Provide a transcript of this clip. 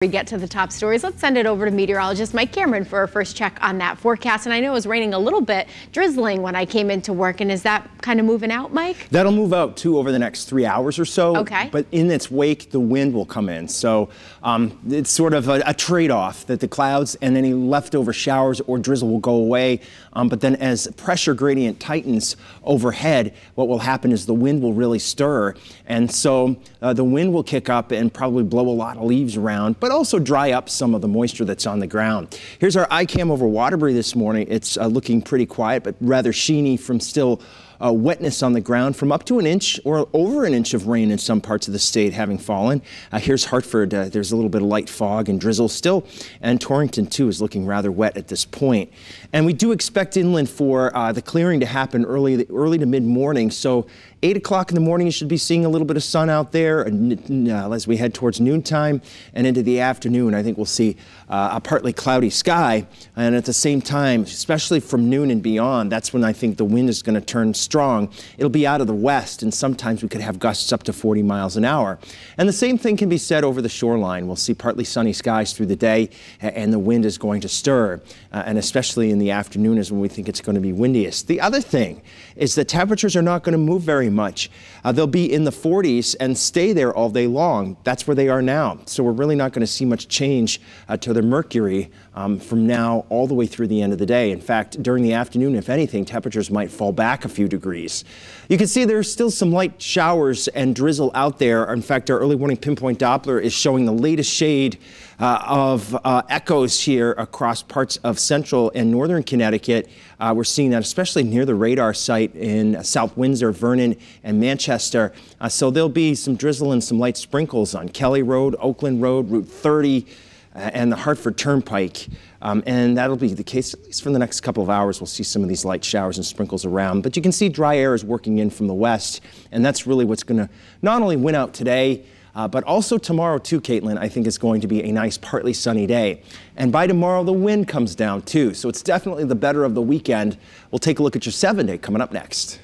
We get to the top stories. Let's send it over to meteorologist Mike Cameron for our first check on that forecast. And I know it was raining a little bit, drizzling when I came into work. And is that kind of moving out, Mike? That'll move out too over the next 3 hours or so. Okay. But in its wake, the wind will come in. So it's sort of a trade-off that the clouds and any leftover showers or drizzle will go away. But then as pressure gradient tightens overhead, what will happen is the wind will really stir. And so the wind will kick up and probably blow a lot of leaves around, but also dry up some of the moisture that's on the ground. Here's our iCam over Waterbury this morning. It's looking pretty quiet, but rather sheeny from still wetness on the ground, from up to an inch or over an inch of rain in some parts of the state having fallen. Here's Hartford. There's a little bit of light fog and drizzle still, and Torrington too is looking rather wet at this point. And we do expect inland for the clearing to happen early to mid-morning. So 8 o'clock in the morning, you should be seeing a little bit of sun out there as we head towards noontime and into the afternoon. I think we'll see a partly cloudy sky. And at the same time, especially from noon and beyond, that's when I think the wind is going to turn strong. It'll be out of the west, and sometimes we could have gusts up to 40 miles an hour. And the same thing can be said over the shoreline. We'll see partly sunny skies through the day, and the wind is going to stir. And especially in the afternoon is when we think it's going to be windiest. The other thing is that temperatures are not going to move very much. They'll be in the 40s and stay there all day long. That's where they are now. So we're really not going to see much change to the mercury from now all the way through the end of the day. In fact, during the afternoon, if anything, temperatures might fall back a few degrees. You can see there's still some light showers and drizzle out there. In fact, our early warning pinpoint Doppler is showing the latest shade of echoes here across parts of central and northern Connecticut. We're seeing that especially near the radar site in South Windsor, Vernon, and Manchester. So there'll be some drizzle and some light sprinkles on Kelly Road, Oakland Road, Route 30, and the Hartford Turnpike. And that'll be the case at least for the next couple of hours. We'll see some of these light showers and sprinkles around. But you can see dry air is working in from the west, and that's really what's going to not only win out today, but also tomorrow too, Caitlin, I think is going to be a nice partly sunny day. And by tomorrow, the wind comes down too. So it's definitely the better of the weekend. We'll take a look at your 7-day coming up next.